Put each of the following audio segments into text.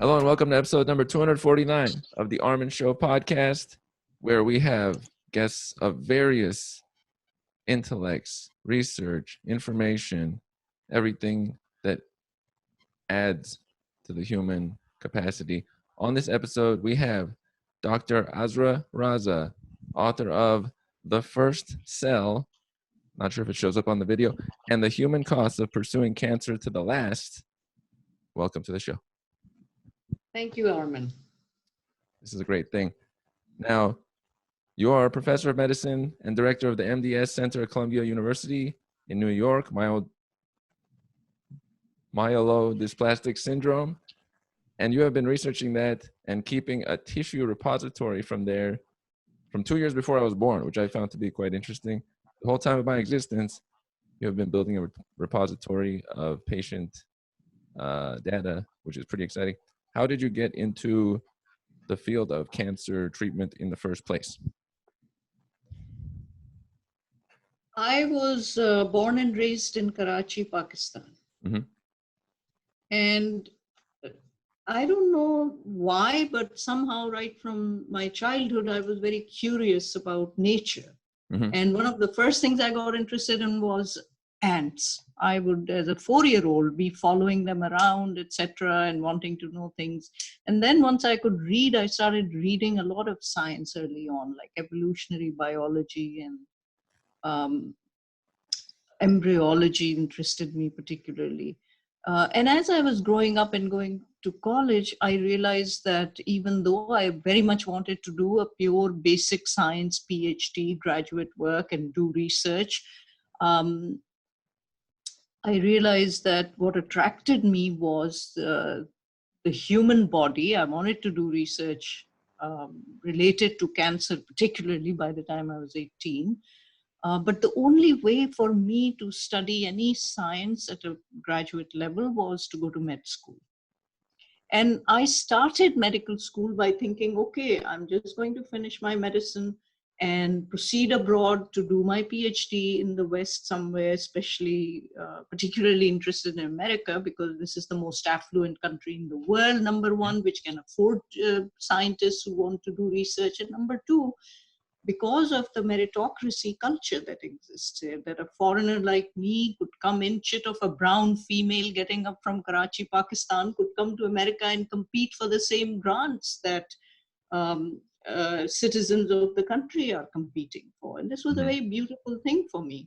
Hello and welcome to episode number 249 of the Armin Show podcast, where we have guests of various intellects, research, information, everything that adds to the human capacity. On this episode, we have Dr. Azra Raza, author of The First Cell, not sure if it shows up on the video, and The Human Cost of Pursuing Cancer to the Last. Welcome to the show. Thank you, Armin. This is a great thing. Now, you are a professor of medicine and director of the MDS Center at Columbia University in New York, Myelodysplastic syndrome. And you have been researching that and keeping a tissue repository from there from 2 years before I was born, which I found to be quite interesting. The whole time of my existence, you have been building a repository of patient data, which is pretty exciting. How did you get into the field of cancer treatment in the first place? I was born and raised in Karachi, Pakistan. Mm-hmm. And I don't know why, but somehow right from my childhood, I was very curious about nature. Mm-hmm. And one of the first things I got interested in was ants. I would, as a 4-year-old, be following them around, etc., and wanting to know things. And then once I could read, I started reading a lot of science early on, like evolutionary biology and embryology interested me particularly. And as I was growing up and going to college, I realized that even though I very much wanted to do a pure basic science PhD graduate work and do research, I realized that what attracted me was the human body. I wanted to do research related to cancer, particularly by the time I was 18. But the only way for me to study any science at a graduate level was to go to med school. And I started medical school by thinking, okay, I'm just going to finish my medicine and proceed abroad to do my PhD in the West somewhere, especially particularly interested in America, because this is the most affluent country in the world, number one, which can afford scientists who want to do research. And number two, because of the meritocracy culture that exists here, that a foreigner like me could come in, chit of a brown female getting up from Karachi, Pakistan, could come to America and compete for the same grants that citizens of the country are competing for. And this was a very beautiful thing for me.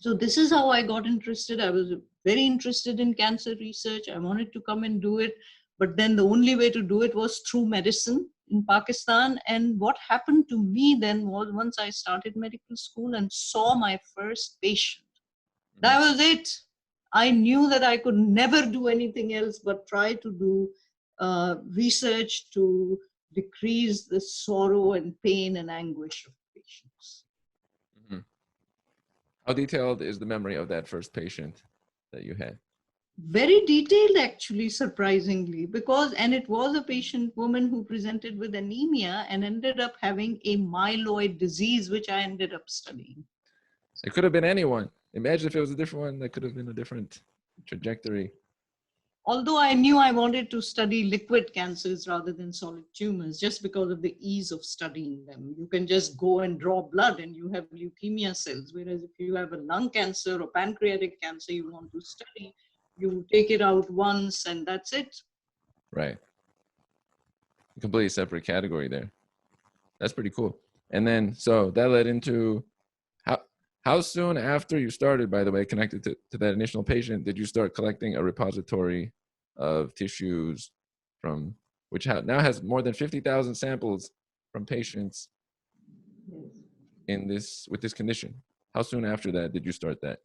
So this is how I got interested. I was very interested in cancer research. I wanted to come and do it. But then the only way to do it was through medicine in Pakistan. And what happened to me then was once I started medical school and saw my first patient, that was it. I knew that I could never do anything else but try to do research to decrease the sorrow and pain and anguish of patients. Mm-hmm. How detailed is the memory of that first patient that you had? Very detailed, actually, surprisingly, and it was a patient woman who presented with anemia and ended up having a myeloid disease, which I ended up studying. It could have been anyone. Imagine if it was a different one, that could have been a different trajectory. Although I knew I wanted to study liquid cancers rather than solid tumors, just because of the ease of studying them. You can just go and draw blood and you have leukemia cells, whereas if you have a lung cancer or pancreatic cancer you want to study, you take it out once and that's it. Right. A completely separate category there. That's pretty cool. And then, so that led into how soon after you started, by the way, connected to that initial patient, did you start collecting a repository of tissues from which now has more than 50,000 samples from patients with this condition? How soon after that did you start that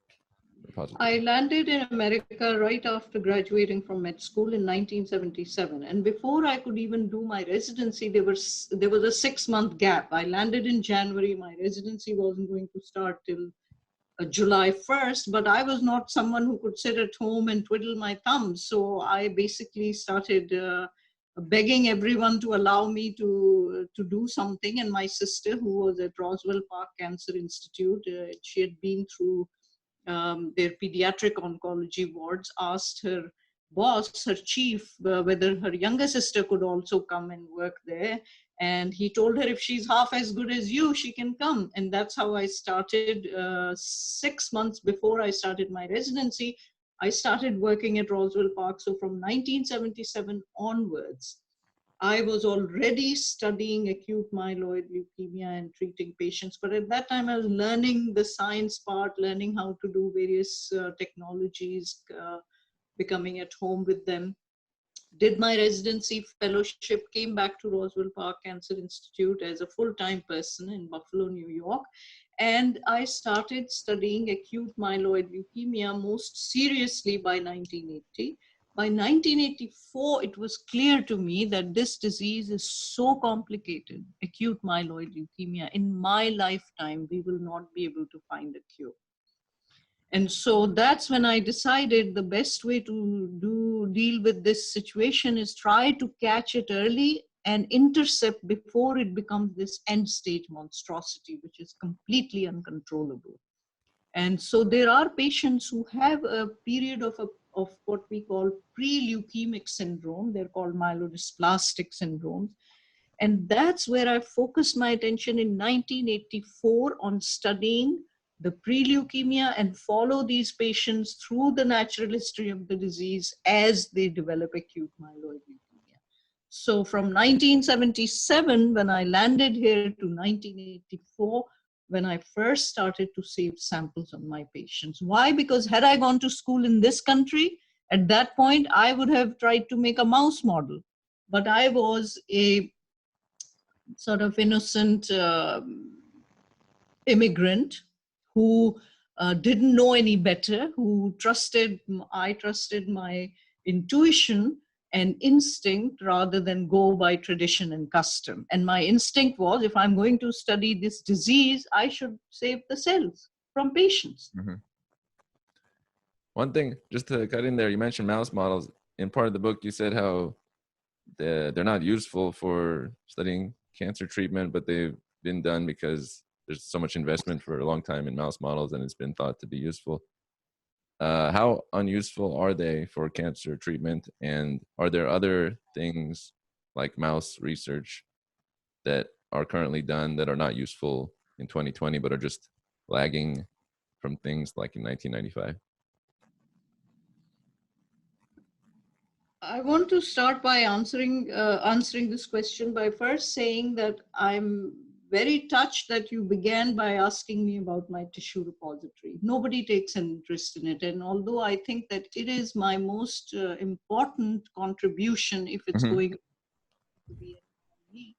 repository? I landed in America right after graduating from med school in 1977. And before I could even do my residency, there was a 6-month gap. I landed in January. My residency wasn't going to start till July 1st, but I was not someone who could sit at home and twiddle my thumbs. So I basically started begging everyone to allow me to do something. And my sister, who was at Roswell Park Cancer Institute, she had been through their pediatric oncology wards, asked her boss, her chief, whether her younger sister could also come and work there. And he told her, if she's half as good as you, she can come. And that's how I started. 6 months before I started my residency, I started working at Roswell Park. So from 1977 onwards, I was already studying acute myeloid leukemia and treating patients. But at that time, I was learning the science part, learning how to do various technologies, becoming at home with them. Did my residency fellowship, came back to Roswell Park Cancer Institute as a full-time person in Buffalo, New York. And I started studying acute myeloid leukemia most seriously by 1980. By 1984, it was clear to me that this disease is so complicated, acute myeloid leukemia. In my lifetime, we will not be able to find a cure. And so that's when I decided the best way to deal with this situation is try to catch it early and intercept before it becomes this end stage monstrosity, which is completely uncontrollable. And so there are patients who have a period of what we call pre-leukemic syndrome. They're called myelodysplastic syndromes. And that's where I focused my attention in 1984 on studying the pre-leukemia and follow these patients through the natural history of the disease as they develop acute myeloid leukemia. So from 1977, when I landed here, to 1984, when I first started to save samples on my patients. Why? Because had I gone to school in this country, at that point, I would have tried to make a mouse model. But I was a sort of innocent immigrant who didn't know any better, I trusted my intuition and instinct rather than go by tradition and custom. And my instinct was, if I'm going to study this disease, I should save the cells from patients. Mm-hmm. One thing, just to cut in there, you mentioned mouse models. In part of the book, you said how they're not useful for studying cancer treatment, but they've been done because there's so much investment for a long time in mouse models, and it's been thought to be useful. How unuseful are they for cancer treatment? And are there other things like mouse research that are currently done that are not useful in 2020, but are just lagging from things like in 1995? I want to start by answering this question by first saying that I'm very touched that you began by asking me about my tissue repository. Nobody takes an interest in it. And although I think that it is my most important contribution, if it's going to be me,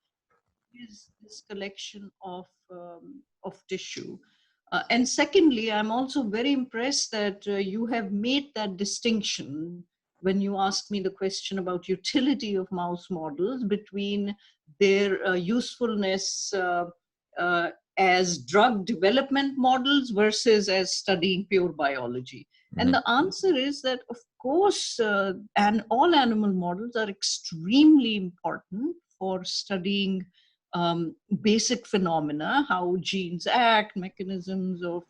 is this collection of tissue. And secondly, I'm also very impressed that you have made that distinction when you asked me the question about utility of mouse models between their usefulness as drug development models versus as studying pure biology. And the answer is that, of course, and all animal models are extremely important for studying basic phenomena, how genes act, mechanisms of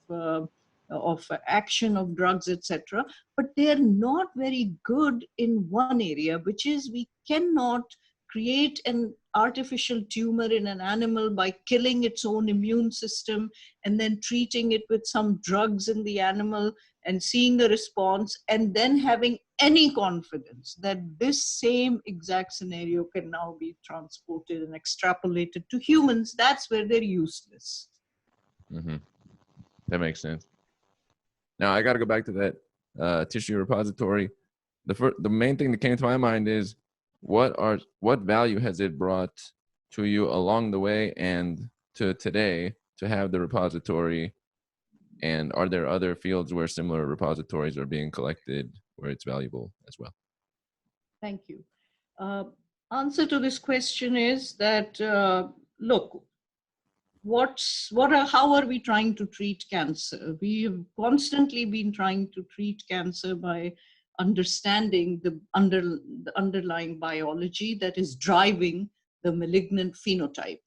action of drugs, etc. But they're not very good in one area, which is we cannot create an artificial tumor in an animal by killing its own immune system and then treating it with some drugs in the animal and seeing a response and then having any confidence that this same exact scenario can now be transported and extrapolated to humans. That's where they're useless. Mm-hmm. That makes sense. Now I got to go back to that tissue repository. The main thing that came to my mind is what value has it brought to you along the way and to today to have the repository? And are there other fields where similar repositories are being collected where it's valuable as well? Thank you. Answer to this question is that, look, how are we trying to treat cancer? We have constantly been trying to treat cancer by understanding the underlying biology that is driving the malignant phenotype.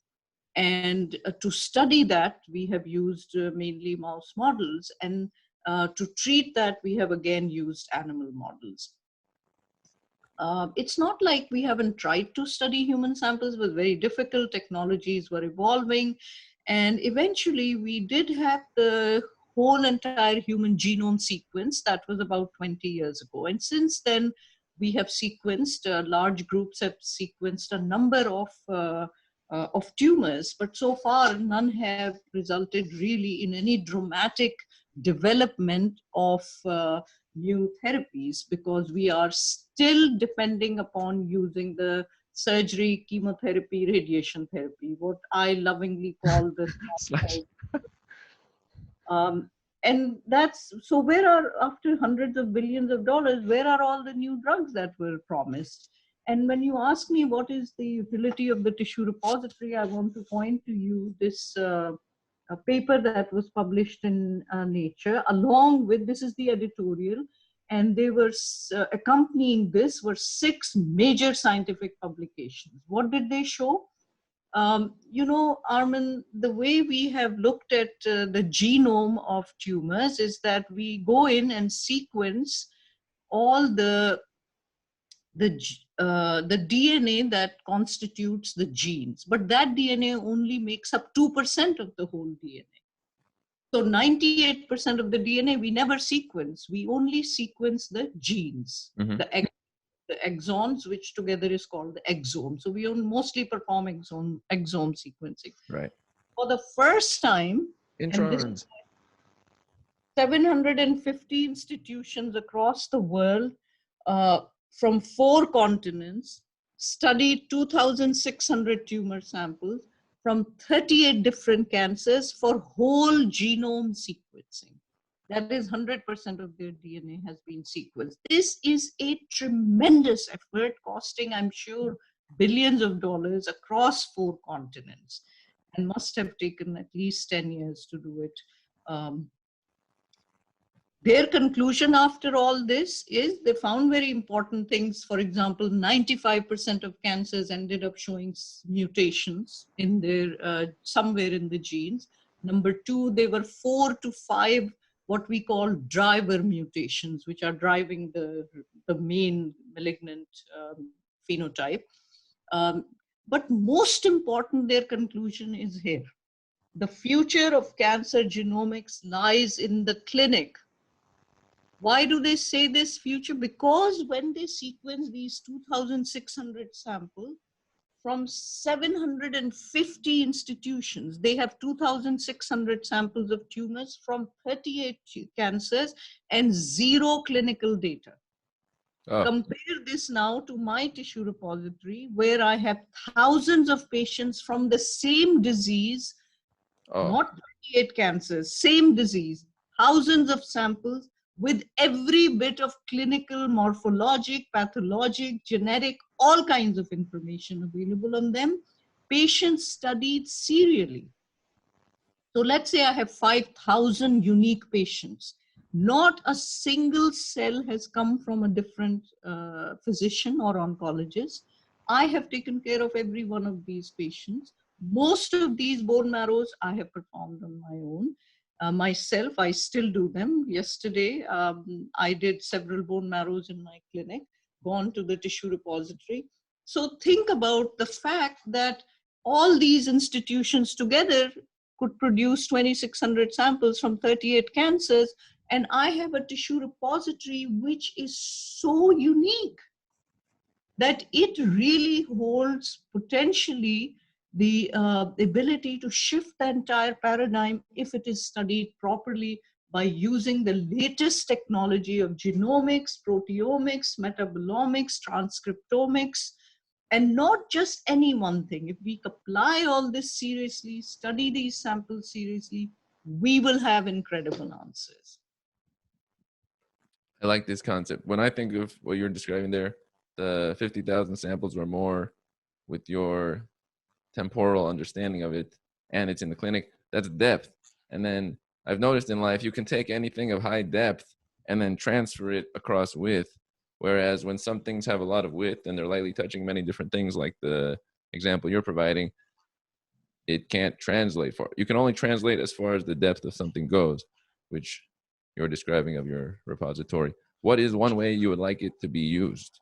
And to study that, we have used mainly mouse models. And to treat that, we have again used animal models. It's not like we haven't tried to study human samples, but very difficult. Technologies were evolving. And eventually we did have the whole entire human genome sequence. That was about 20 years ago. And since then, we have sequenced, large groups have sequenced a number of tumors, but so far none have resulted really in any dramatic development of new therapies, because we are still depending upon using the surgery, chemotherapy, radiation therapy, what I lovingly call the Slash. um, and that's so. Where are, after hundreds of billions of dollars, where are all the new drugs that were promised? And when you ask me what is the utility of the tissue repository, I want to point to you this a paper that was published in Nature, along with, this is the editorial, and they were accompanying this were 6 major scientific publications. What did they show? You know, Armin, the way we have looked at the genome of tumors is that we go in and sequence all the DNA that constitutes the genes, but that DNA only makes up 2% of the whole DNA. So 98% of the DNA we never sequence. We only sequence the genes, the exons, which together is called the exome. So we mostly perform exome sequencing. Right. For the first time, and this is 750 institutions across the world from 4 continents studied 2,600 tumor samples from 38 different cancers for whole genome sequencing. That is 100% of their DNA has been sequenced. This is a tremendous effort, costing, I'm sure, billions of dollars across 4 continents, and must have taken at least 10 years to do it. Their conclusion after all this is they found very important things. For example, 95% of cancers ended up showing mutations in their somewhere in the genes. Number 2, there were 4 to 5 what we call driver mutations, which are driving the main malignant phenotype. But most important, their conclusion is here. The future of cancer genomics lies in the clinic. Why do they say this future? Because when they sequence these 2,600 samples from 750 institutions, they have 2,600 samples of tumors from 38 cancers and 0 clinical data. Oh. Compare this now to my tissue repository, where I have thousands of patients from the same disease, not 38 cancers, same disease, thousands of samples, with every bit of clinical, morphologic, pathologic, genetic, all kinds of information available on them, patients studied serially. So let's say I have 5,000 unique patients. Not a single cell has come from a different physician or oncologist. I have taken care of every one of these patients. Most of these bone marrows I have performed on my own. Myself, I still do them. Yesterday, I did several bone marrows in my clinic, gone to the tissue repository. So think about the fact that all these institutions together could produce 2,600 samples from 38 cancers, and I have a tissue repository which is so unique that it really holds potentially the ability to shift the entire paradigm if it is studied properly by using the latest technology of genomics, proteomics, metabolomics, transcriptomics, and not just any one thing. If we apply all this seriously, study these samples seriously, we will have incredible answers. I like this concept. When I think of what you're describing there, the 50,000 samples or more with your temporal understanding of it, and it's in the clinic, that's depth. And then I've noticed in life, you can take anything of high depth and then transfer it across width. Whereas when some things have a lot of width and they're lightly touching many different things, like the example you're providing, it can't translate far. You can only translate as far as the depth of something goes, which you're describing of your repository. What is one way you would like it to be used?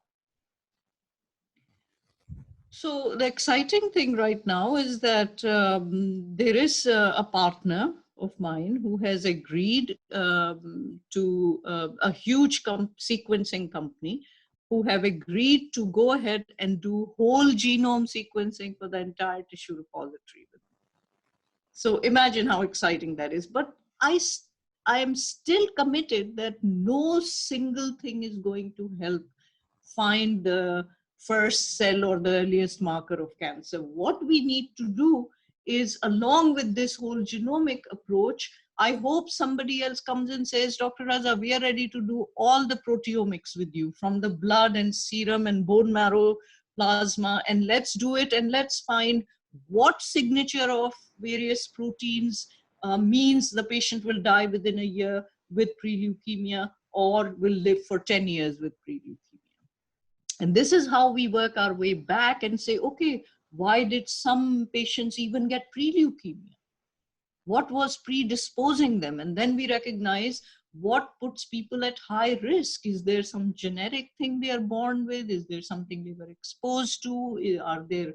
So the exciting thing right now is that there is a partner of mine who has agreed to a huge sequencing company who have agreed to go ahead and do whole genome sequencing for the entire tissue repository. So imagine how exciting that is. But I am still committed that no single thing is going to help find the first cell or the earliest marker of cancer. What we need to do is, along with this whole genomic approach, I hope somebody else comes and says, Dr. Raza, we are ready to do all the proteomics with you, from the blood and serum and bone marrow plasma, and let's do it, and let's find what signature of various proteins means the patient will die within a year with pre-leukemia or will live for 10 years with pre-leukemia. And this is how we work our way back and say, okay, why did some patients even get pre-leukemia? What was predisposing them? And then we recognize what puts people at high risk. Is there some genetic thing they are born with? Is there something they were exposed to? Are there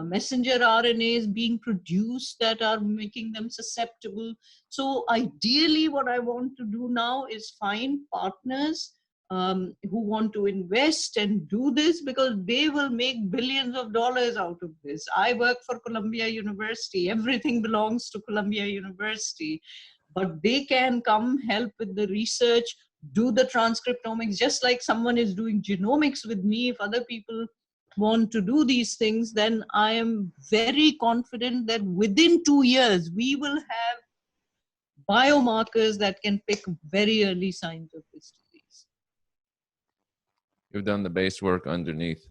messenger RNAs being produced that are making them susceptible? So ideally, what I want to do now is find partners who want to invest and do this, because they will make billions of dollars out of this. I work for Columbia University. Everything belongs to Columbia University. But they can come help with the research, do the transcriptomics, just like someone is doing genomics with me. If other people want to do these things, then I am very confident that within 2 years, we will have biomarkers that can pick very early signs of this disease. You've done the base work underneath,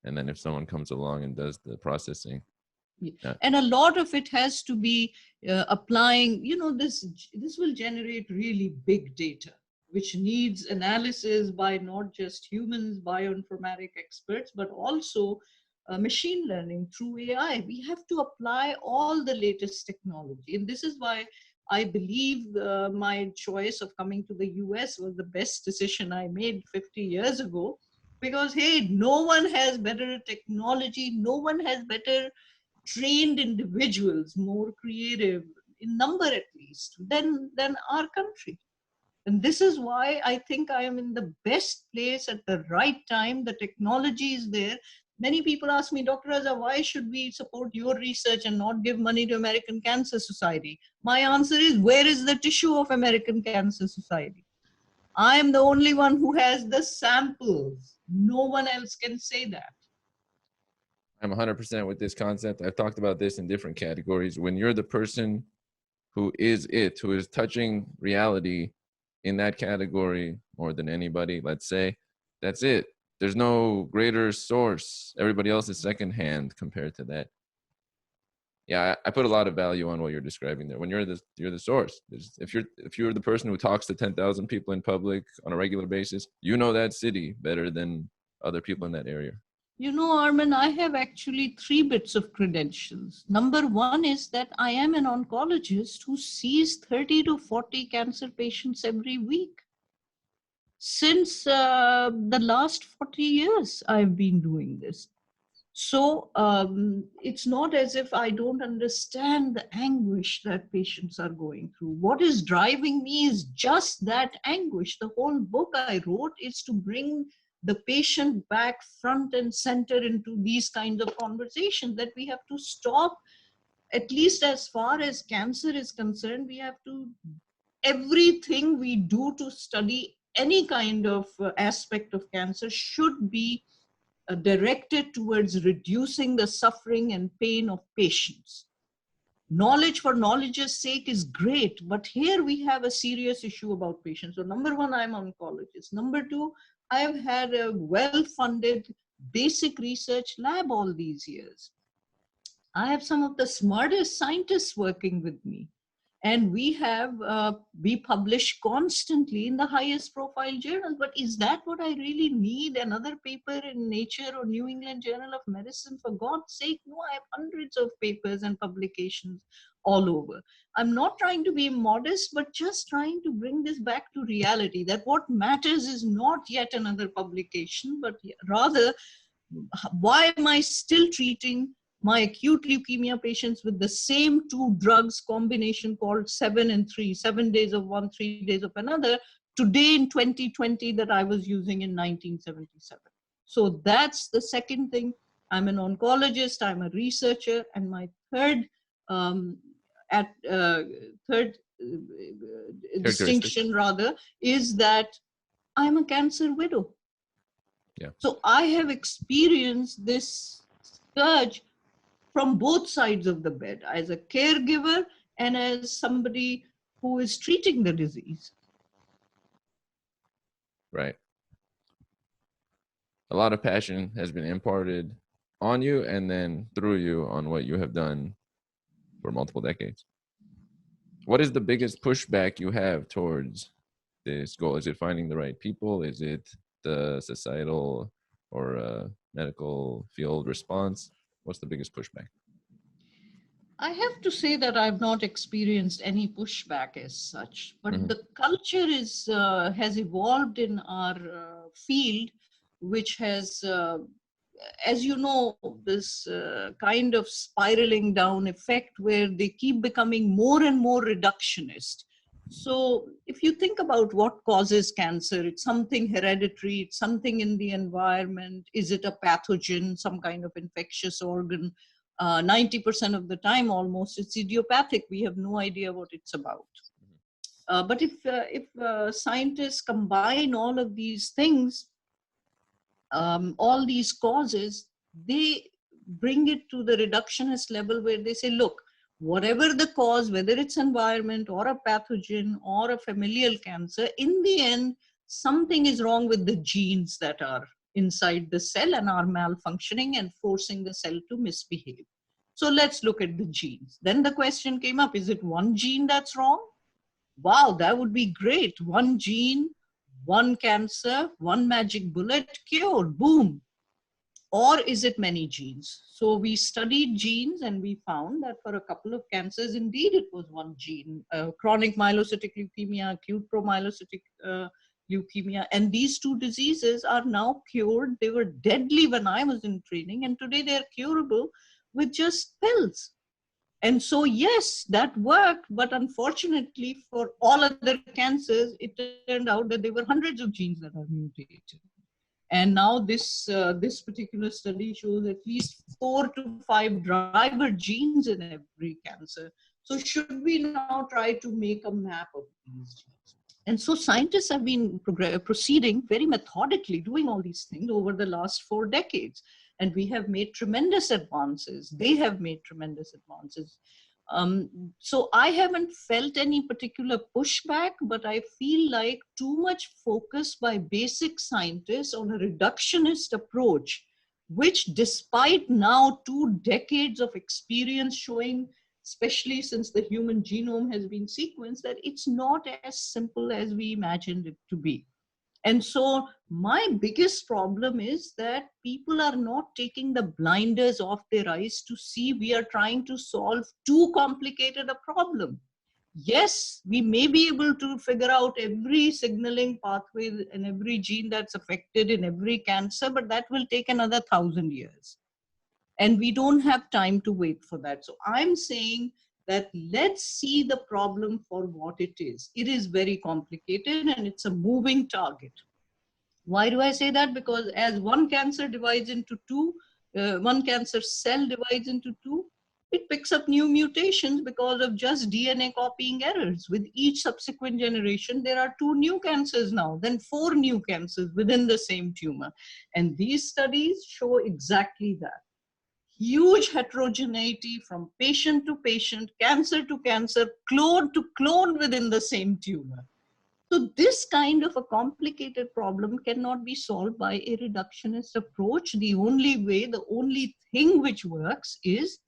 and then if someone comes along and does the processing. Yeah. And a lot of it has to be applying, this will generate really big data, which needs analysis by not just humans, bioinformatic experts, but also machine learning through AI. We have to apply all the latest technology. And this is why I believe my choice of coming to the US was the best decision I made 50 years ago, because, hey, no one has better technology, no one has better trained individuals, more creative in number at least, than our country. And this is why I think I am in the best place at the right time. The technology is there. Many people ask me, Dr. Raza, why should we support your research and not give money to American Cancer Society? My answer is, where is the tissue of American Cancer Society? I am the only one who has the samples. No one else can say that. I'm 100% with this concept. I've talked about this in different categories. When you're the person who is touching reality in that category more than anybody, let's say, that's it. There's no greater source. Everybody else is secondhand compared to that. Yeah, I put a lot of value on what you're describing there. When you're the source. If you're the person who talks to 10,000 people in public on a regular basis, you know that city better than other people in that area. Armin, I have actually 3 bits of credentials. Number 1 is that I am an oncologist who sees 30 to 40 cancer patients every week. Since the last 40 years, I've been doing this. So it's not as if I don't understand the anguish that patients are going through. What is driving me is just that anguish. The whole book I wrote is to bring the patient back front and center into these kinds of conversations, that we have to stop, at least as far as cancer is concerned, we have to, everything we do to study any kind of aspect of cancer should be directed towards reducing the suffering and pain of patients. Knowledge for knowledge's sake is great, but here we have a serious issue about patients. So number 1, I'm an oncologist. Number 2, I've had a well-funded basic research lab all these years. I have some of the smartest scientists working with me. And we publish constantly in the highest profile journals. But is that what I really need? Another paper in Nature or New England Journal of Medicine? For God's sake, no, I have hundreds of papers and publications all over. I'm not trying to be modest, but just trying to bring this back to reality, that what matters is not yet another publication, but rather Why am I still treating my acute leukemia patients with the same two drugs combination called 7 and 3, 7 days of one, 3 days of another, today in 2020 that I was using in 1977? So that's the second thing. I'm an oncologist, I'm a researcher, and my third distinction rather is that I'm a cancer widow. Yeah. So I have experienced this scourge from both sides of the bed, as a caregiver and as somebody who is treating the disease. Right. A lot of passion has been imparted on you and then through you on what you have done for multiple decades. What is the biggest pushback you have towards this goal? Is it finding the right people? Is it the societal or medical field response? What's the biggest pushback? I have to say that I've not experienced any pushback as such, but the culture has evolved in our field, which has, as you know, this kind of spiraling down effect where they keep becoming more and more reductionist. So if you think about what causes cancer, it's something hereditary, it's something in the environment. Is it a pathogen, some kind of infectious organ? 90% of the time almost it's idiopathic. We have no idea what it's about. But if scientists combine all of these things, all these causes, they bring it to the reductionist level where they say, look, whatever the cause, whether it's environment or a pathogen or a familial cancer, in the end, something is wrong with the genes that are inside the cell and are malfunctioning and forcing the cell to misbehave. So let's look at the genes. Then the question came up, is it one gene that's wrong? Wow, that would be great. One gene, one cancer, one magic bullet, cured, boom. Or is it many genes? So we studied genes and we found that for a couple of cancers, indeed, it was one gene, chronic myelocytic leukemia, acute promyelocytic leukemia. And these two diseases are now cured. They were deadly when I was in training, and today they're curable with just pills. And so, yes, that worked, but unfortunately for all other cancers, it turned out that there were hundreds of genes that are mutated. And now this particular study shows at least 4 to 5 driver genes in every cancer. So should we now try to make a map of these genes? And so scientists have been proceeding very methodically, doing all these things over the last 4 decades. And we have made tremendous advances. They have made tremendous advances. So I haven't felt any particular pushback, but I feel like too much focus by basic scientists on a reductionist approach, which despite now 2 decades of experience showing, especially since the human genome has been sequenced, that it's not as simple as we imagined it to be. And so my biggest problem is that people are not taking the blinders off their eyes to see we are trying to solve too complicated a problem. Yes, we may be able to figure out every signaling pathway and every gene that's affected in every cancer, but that will take another 1,000 years. And we don't have time to wait for that. So I'm saying that let's see the problem for what it is. It is very complicated and it's a moving target. Why do I say that? Because as one cancer divides into 2, one cancer cell divides into 2, it picks up new mutations because of just DNA copying errors. With each subsequent generation, there are 2 new cancers now, then 4 new cancers within the same tumor. And these studies show exactly that. Huge heterogeneity from patient to patient, cancer to cancer, clone to clone within the same tumor. So this kind of a complicated problem cannot be solved by a reductionist approach. The only way, the only thing which works is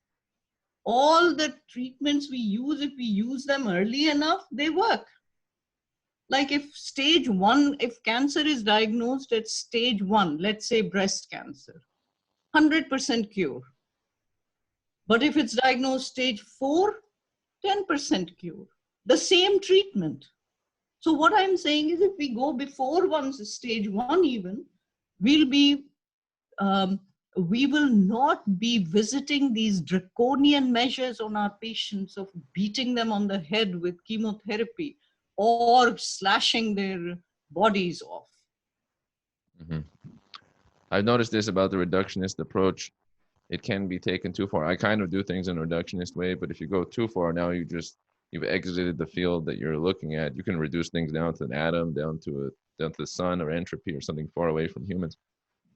all the treatments we use, if we use them early enough, they work. Like if stage 1, if cancer is diagnosed at stage 1, let's say breast cancer, 100% cure. But if it's diagnosed stage 4, 10% cure. The same treatment. So what I'm saying is if we go before stage 1 even, we'll be we will not be visiting these draconian measures on our patients of beating them on the head with chemotherapy or slashing their bodies off. Mm-hmm. I've noticed this about the reductionist approach. It can be taken too far. I kind of do things in a reductionist way, but if you go too far, now you've exited the field that you're looking at. You can reduce things down to an atom, down to the sun or entropy or something far away from humans,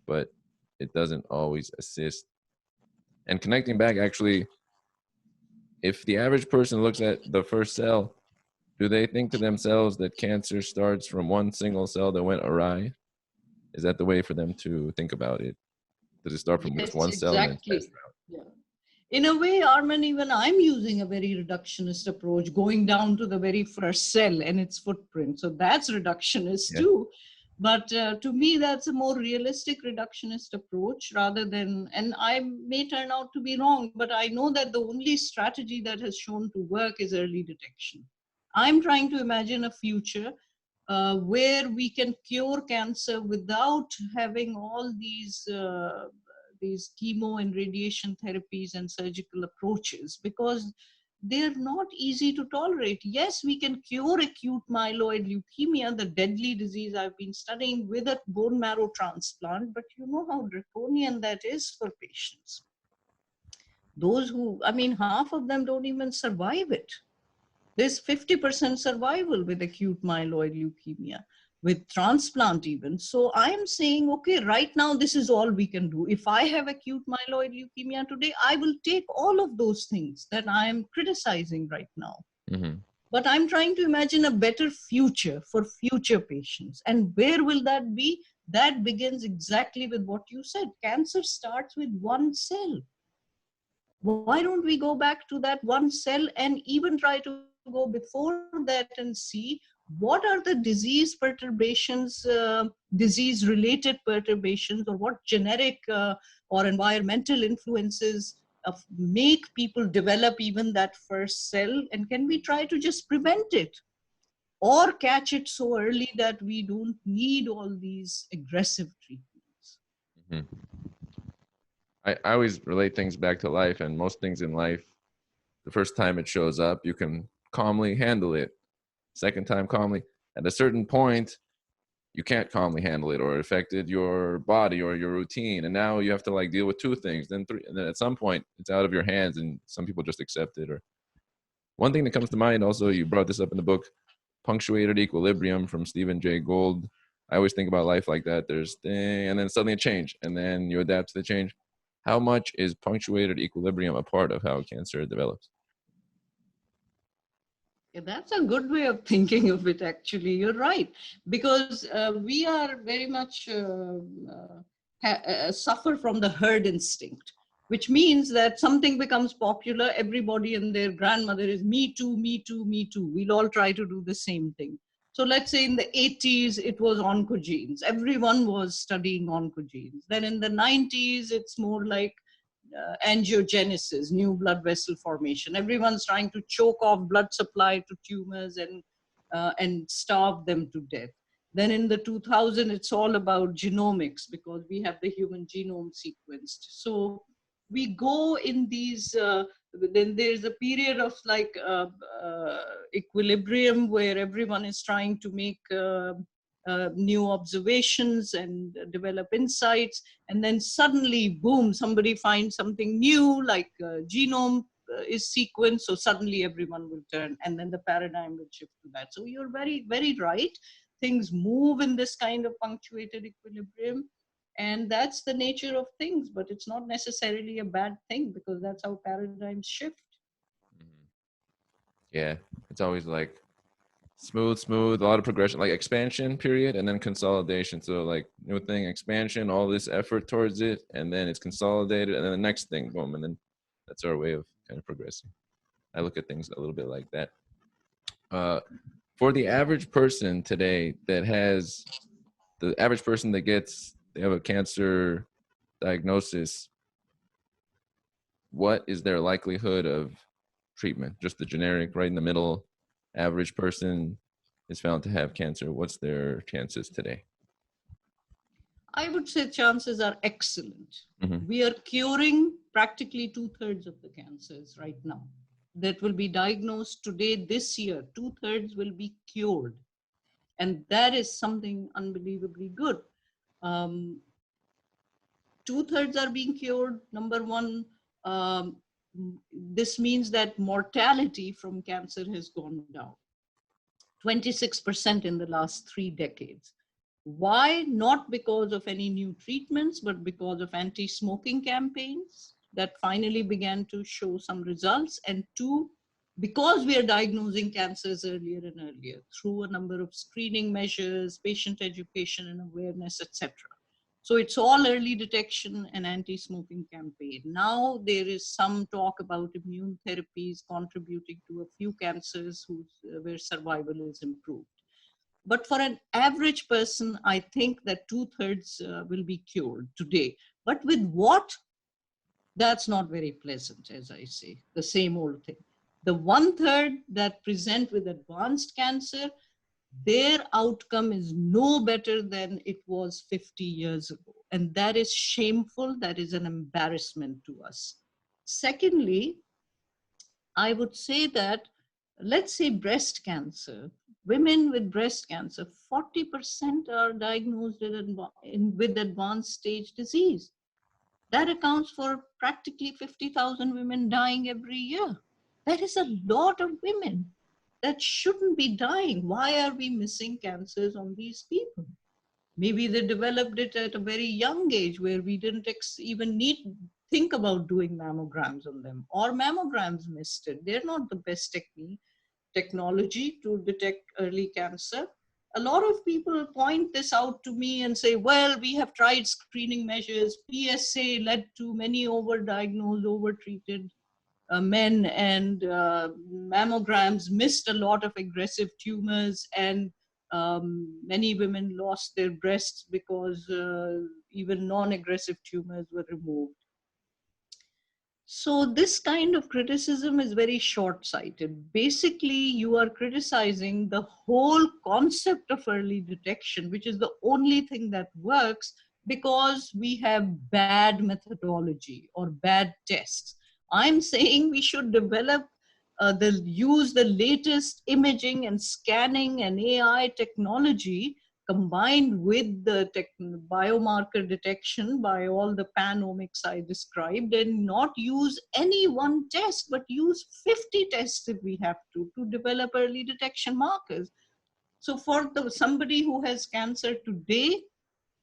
but it doesn't always assist. And connecting back, actually, if the average person looks at the first cell, do they think to themselves that cancer starts from one single cell that went awry? Is that the way for them to think about it? Does it start from just Yes, one cell and then exactly. pass around? Yeah. In a way, Armin, even I'm using a very reductionist approach, going down to the very first cell and its footprint. So that's reductionist too. But to me, that's a more realistic reductionist approach rather than, and I may turn out to be wrong, but I know that the only strategy that has shown to work is early detection. I'm trying to imagine a future where we can cure cancer without having all these chemo and radiation therapies and surgical approaches, because they're not easy to tolerate. Yes, we can cure acute myeloid leukemia, the deadly disease I've been studying, with a bone marrow transplant, but you know how draconian that is for patients. Those who, I mean, half of them don't even survive it. There's 50% survival with acute myeloid leukemia, with transplant even. So I'm saying, okay, right now, this is all we can do. If I have acute myeloid leukemia today, I will take all of those things that I am criticizing right now. Mm-hmm. But I'm trying to imagine a better future for future patients. And where will that be? That begins exactly with what you said. Cancer starts with one cell. Why don't we go back to that one cell and even try to go before that and see what are the disease perturbations, disease related perturbations, or what genetic or environmental influences make people develop even that first cell, and can we try to just prevent it or catch it so early that we don't need all these aggressive treatments. Mm-hmm. I always relate things back to life, and most things in life, the first time it shows up, you can calmly handle it. Second time, calmly. At a certain point, you can't calmly handle it, or it affected your body or your routine, and now you have to like deal with two things, then three, and then at some point, it's out of your hands, and some people just accept it. Or one thing that comes to mind, also, you brought this up in the book, punctuated equilibrium from Stephen Jay Gould. I always think about life like that. There's thing, and then suddenly a change, and then you adapt to the change. How much is punctuated equilibrium a part of how cancer develops? Yeah, that's a good way of thinking of it, actually. You're right. Because we are very much suffer from the herd instinct, which means that something becomes popular, everybody and their grandmother is me too, me too, me too. We'll all try to do the same thing. So let's say in the 80s, it was oncogenes. Everyone was studying oncogenes. Then in the 90s, it's more like angiogenesis, new blood vessel formation. Everyone's trying to choke off blood supply to tumors and starve them to death. Then in the 2000s, it's all about genomics because we have the human genome sequenced. So we go in these, then there's a period of like equilibrium where everyone is trying to make new observations and develop insights. And then suddenly, boom, somebody finds something new, like genome is sequenced. So suddenly everyone will turn, and then the paradigm will shift to that. So you're very, very right. Things move in this kind of punctuated equilibrium. And that's the nature of things, but it's not necessarily a bad thing because that's how paradigms shift. Yeah, it's always like smooth, a lot of progression, like expansion period and then consolidation. So like new thing, expansion, all this effort towards it, and then it's consolidated, and then the next thing, boom, and then that's our way of kind of progressing. I look at things a little bit like that. For the average person today that has the average person that gets, they have a cancer diagnosis, what is their likelihood of treatment? Just the generic, right in the middle, average person is found to have cancer. What's their chances today? I would say chances are excellent. Mhm. We are curing practically 2/3 of the cancers right now that will be diagnosed today, this year. 2/3 will be cured. And that is something unbelievably good. Um, 2/3 are being cured. Number one, um, this means that mortality from cancer has gone down 26% in the last 3 decades. Why? Not because of any new treatments, but because of anti-smoking campaigns that finally began to show some results. And two, because we are diagnosing cancers earlier and earlier through a number of screening measures, patient education and awareness, etc. So it's all early detection and anti-smoking campaign. Now there is some talk about immune therapies contributing to a few cancers where survival is improved. But for an average person, I think that 2/3 will be cured today. But with what? That's not very pleasant, as I say, the same old thing. The 1/3 that present with advanced cancer, their outcome is no better than it was 50 years ago. And that is shameful. That is an embarrassment to us. Secondly, I would say that, let's say breast cancer, women with breast cancer, 40% are diagnosed with advanced stage disease. That accounts for practically 50,000 women dying every year. That is a lot of women that shouldn't be dying. Why are we missing cancers on these people? Maybe they developed it at a very young age where we didn't even think about doing mammograms on them, or mammograms missed it. They're not the best technology to detect early cancer. A lot of people point this out to me and say, well, we have tried screening measures. PSA led to many overdiagnosed, overtreated men, and mammograms missed a lot of aggressive tumors, and many women lost their breasts because even non-aggressive tumors were removed. So this kind of criticism is very short-sighted. Basically, you are criticizing the whole concept of early detection, which is the only thing that works, because we have bad methodology or bad tests. I'm saying we should develop use the latest imaging and scanning and AI technology combined with the biomarker detection by all the panomics I described, and not use any one test, but use 50 tests if we have to develop early detection markers. So for somebody who has cancer today,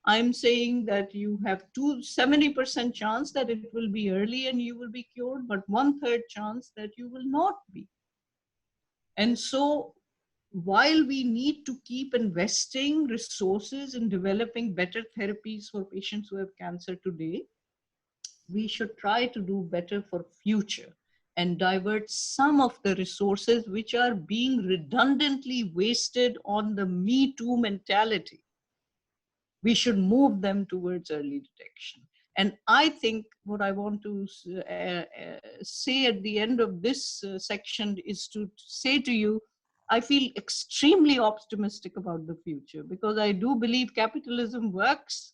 I'm saying that you have 70% chance that it will be early and you will be cured, but 1/3 chance that you will not be. And so while we need to keep investing resources in developing better therapies for patients who have cancer today, we should try to do better for future and divert some of the resources which are being redundantly wasted on the Me Too mentality. We should move them towards early detection. And I think what I want to say at the end of this section is to say to you, I feel extremely optimistic about the future, because I do believe capitalism works,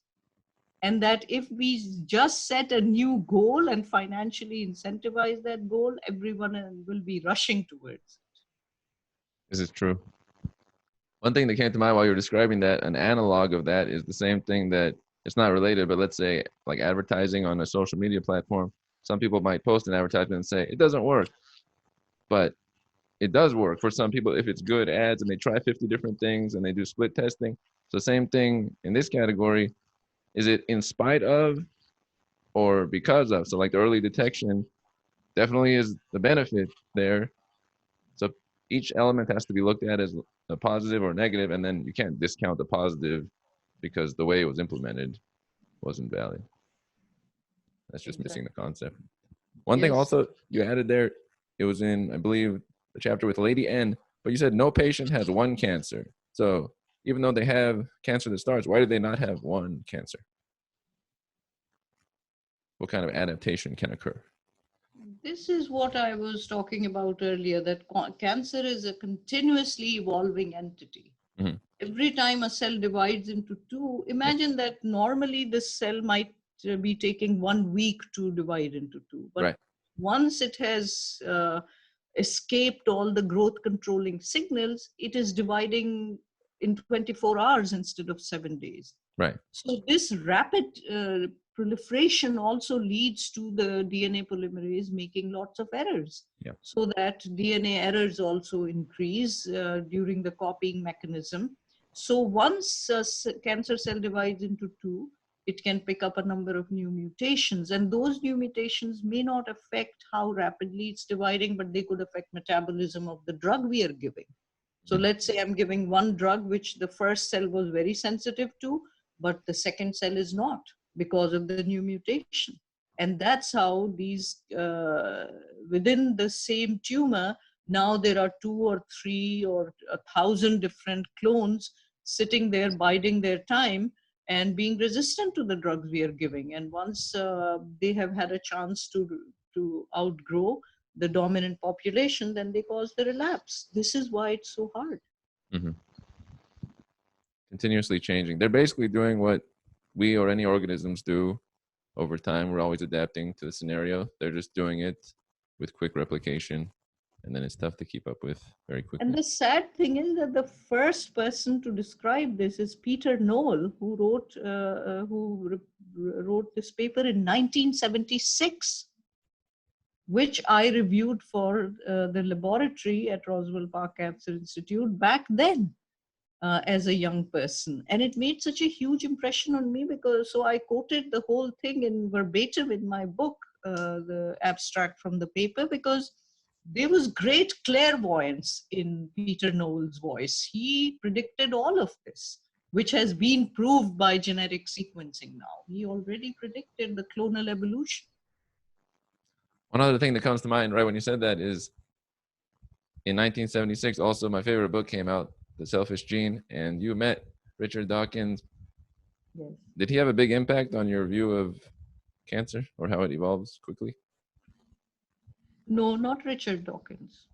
and that if we just set a new goal and financially incentivize that goal, everyone will be rushing towards it. This is true. One thing that came to mind while you were describing that, an analog of that is the same thing that, it's not related, but let's say like advertising on a social media platform. Some people might post an advertisement and say, it doesn't work. But it does work for some people if it's good ads and they try 50 different things and they do split testing. So same thing in this category. Is it in spite of or because of? So like the early detection definitely is the benefit there. So each element has to be looked at as a positive or negative, and then you can't discount the positive because the way it was implemented wasn't valid. That's just missing the concept. One thing also you added there, it was in, I believe, the chapter with Lady N, but you said no patient has one cancer. So even though they have cancer that starts, why do they not have one cancer? What kind of adaptation can occur? This is what I was talking about earlier, that cancer is a continuously evolving entity. Mhm. Every time a cell divides into two, imagine that normally this cell might be taking 1 week to divide into two. But Right. once it has escaped all the growth controlling signals, it is dividing in 24 hours instead of 7 days. Right. So this rapid proliferation also leads to the DNA polymerase making lots of errors. Yeah. So that DNA errors also increase during the copying mechanism. So once a cancer cell divides into two, it can pick up a number of new mutations. And those new mutations may not affect how rapidly it's dividing, but they could affect metabolism of the drug we are giving. So let's say I'm giving one drug which the first cell was very sensitive to, but the second cell is not because of the new mutation. And that's how these, within the same tumor, now there are 2 or 3 or 1,000 different clones sitting there biding their time and being resistant to the drugs we are giving. And once they have had a chance to outgrow the dominant population, then they cause the relapse. This is why it's so hard. Mm-hmm. Continuously changing. They're basically doing what we or any organisms do over time. We're always adapting to the scenario. They're just doing it with quick replication, and then it's tough to keep up with very quickly. And the sad thing is that the first person to describe this is Peter Noel, who wrote this paper in 1976, which I reviewed for the laboratory at Roswell Park Cancer Institute back then as a young person. And it made such a huge impression on me because, so I quoted the whole thing in verbatim in my book, the abstract from the paper, because there was great clairvoyance in Peter Noel's voice. He predicted all of this, which has been proved by genetic sequencing now. He already predicted the clonal evolution. One other thing that comes to mind right when you said that is in 1976, also my favorite book came out, The Selfish Gene, and you met Richard Dawkins. Yes. Did he have a big impact on your view of cancer or how it evolves quickly? No, not Richard Dawkins.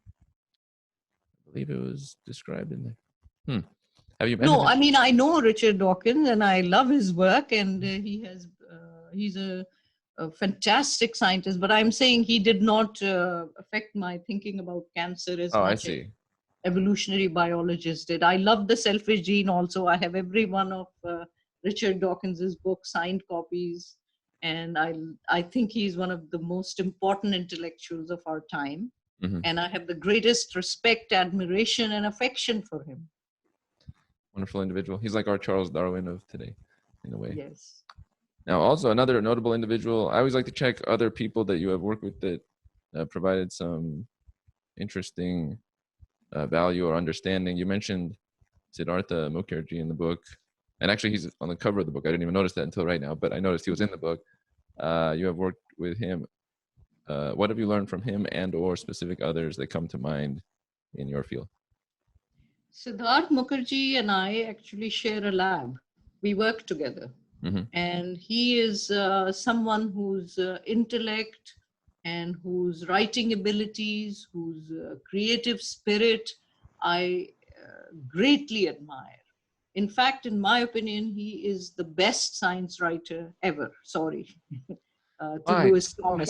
I believe it was described in there. Have you met No, him? I mean, I know Richard Dawkins and I love his work, and he's a fantastic scientist, but I'm saying he did not affect my thinking about cancer as Oh, I much as see. evolutionary biologists did. I love The Selfish Gene also. I have every one of Richard Dawkins's books, signed copies, and I think he's one of the most important intellectuals of our time. Mm-hmm. And I have the greatest respect, admiration, and affection for him. Wonderful individual. He's like our Charles Darwin of today, in a way. Yes. Now, also another notable individual, I always like to check other people that you have worked with that provided some interesting value or understanding. You mentioned Siddhartha Mukherjee in the book, and actually he's on the cover of the book. I didn't even notice that until right now, but I noticed he was in the book. You have worked with him. What have you learned from him and or specific others that come to mind in your field? Siddhartha Mukherjee and I actually share a lab. We work together. Mm-hmm. And he is someone whose intellect and whose writing abilities, whose creative spirit I greatly admire. In fact, in my opinion, he is the best science writer ever. Sorry to Lewis Thomas.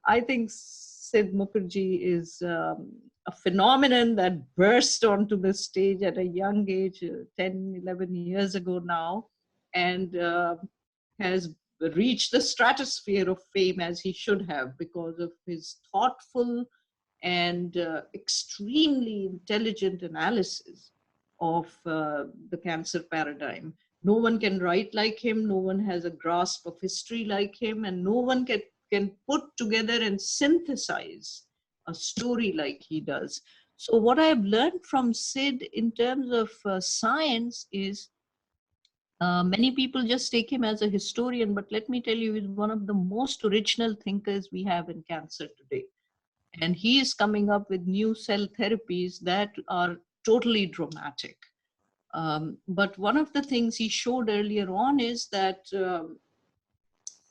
I think Sid Mukherjee is a phenomenon that burst onto the stage at a young age, 10, 11 years ago now, and has reached the stratosphere of fame as he should have because of his thoughtful and extremely intelligent analysis of the cancer paradigm. No one can write like him, no one has a grasp of history like him, and no one can put together and synthesize a story like he does. So what I've learned from Sid in terms of science is many people just take him as a historian, but let me tell you, he's one of the most original thinkers we have in cancer today. And he is coming up with new cell therapies that are totally dramatic. But one of the things he showed earlier on is that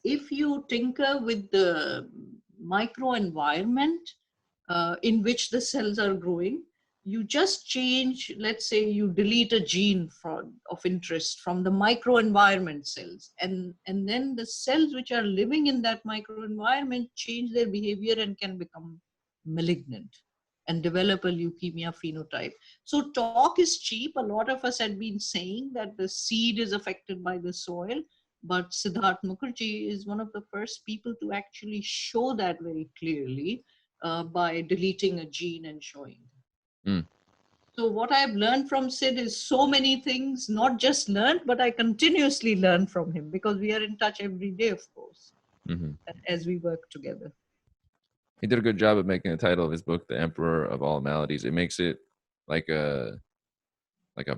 if you tinker with the microenvironment in which the cells are growing, you just change, let's say you delete a gene of interest from the microenvironment cells, and then the cells which are living in that microenvironment change their behavior and can become malignant and develop a leukemia phenotype. So talk is cheap. A lot of us had been saying that the seed is affected by the soil, but Siddhartha Mukherjee is one of the first people to actually show that very clearly by deleting a gene and showing. Mm. So what I've learned from Sid is so many things, not just learned, but I continuously learn from him because we are in touch every day, of course, Mm-hmm. as we work together. He did a good job of making the title of his book, The Emperor of All Maladies. It makes it like a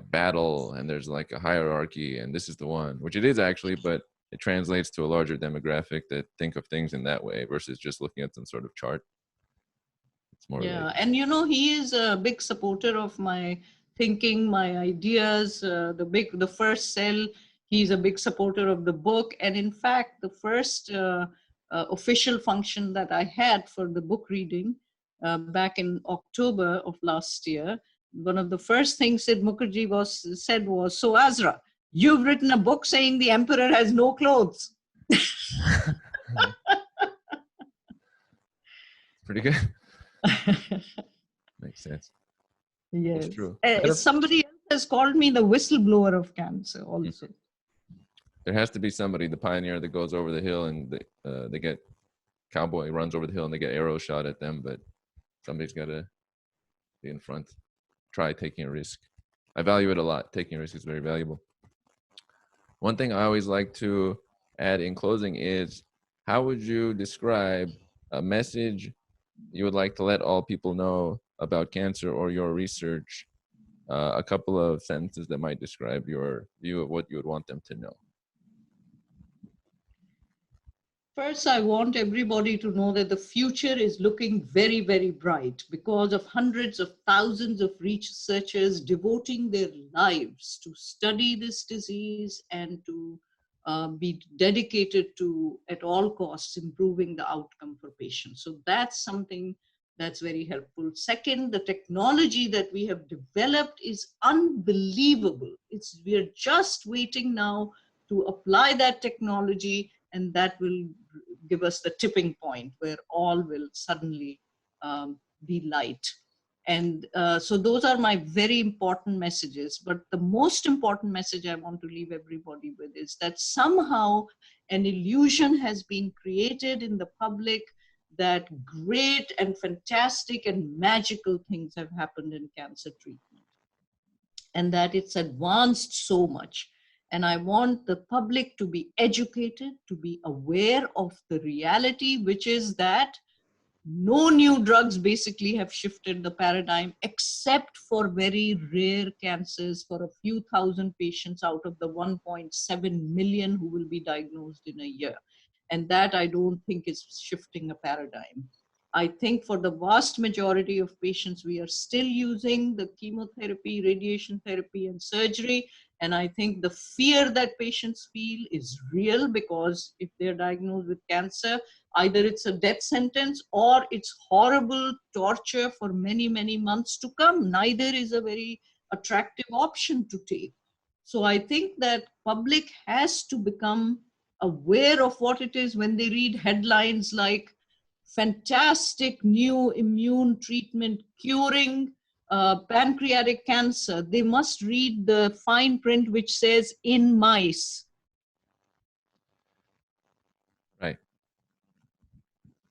battle, and there's like a hierarchy, and this is the one, which it is actually, but it translates to a larger demographic that think of things in that way versus just looking at some sort of chart. It's more Yeah, and he is a big supporter of my thinking, my ideas, the first cell. He's a big supporter of the book, and in fact, the first official function that I had for the book reading back in October of last year, one of the first things Sid Mukherjee said was, "So Azra, you've written a book saying the emperor has no clothes." pretty good. Makes sense. Yes. It's true. Somebody else has called me the whistleblower of cancer also. There has to be somebody, the pioneer, that goes over the hill, and they get cowboy runs over the hill and they get arrows shot at them, but somebody's got to be in front. Try taking a risk. I value it a lot. Taking a risk is very valuable. One thing I always like to add in closing is, how would you describe a message you would like to let all people know about cancer or your research? A couple of sentences that might describe your view of what you would want them to know. First, I want everybody to know that the future is looking very, very bright because of hundreds of thousands of researchers devoting their lives to study this disease and to be dedicated to, at all costs, improving the outcome for patients. So that's something that's very helpful. Second, the technology that we have developed is unbelievable. We are just waiting now to apply that technology, and that will give us the tipping point where all will suddenly be light. And so those are my very important messages. But the most important message I want to leave everybody with is that somehow an illusion has been created in the public that great and fantastic and magical things have happened in cancer treatment, and that it's advanced so much. And I want the public to be educated, to be aware of the reality, which is that no new drugs basically have shifted the paradigm, except for very rare cancers for a few thousand patients out of the 1.7 million who will be diagnosed in a year. And that I don't think is shifting a paradigm. I think for the vast majority of patients, we are still using the chemotherapy, radiation therapy, and surgery. And I think the fear that patients feel is real, because if they're diagnosed with cancer, either it's a death sentence or it's horrible torture for many, many months to come. Neither is a very attractive option to take. So I think that public has to become aware of what it is when they read headlines like fantastic new immune treatment curing pancreatic cancer. They must read the fine print which says in mice. Right.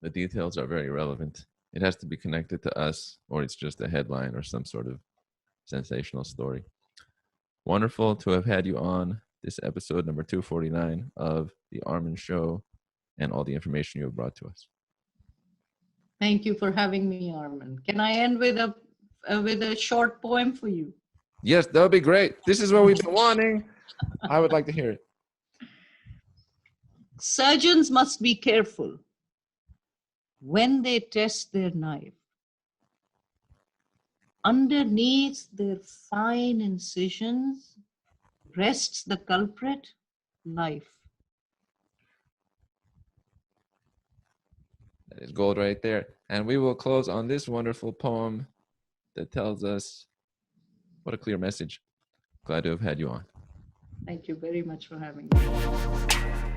The details are very relevant. It has to be connected to us, or it's just a headline or some sort of sensational story. Wonderful to have had you on this episode number 249 of the Armin Show, and all the information you have brought to us. Thank you for having me, Armin. Can I end with a short poem for you? Yes, that would be great. This is what we've been wanting. I would like to hear it. Surgeons must be careful when they test their knife. Underneath their fine incisions rests the culprit, life. That is gold right there. And we will close on this wonderful poem that tells us what a clear message. Glad to have had you on. Thank you very much for having me.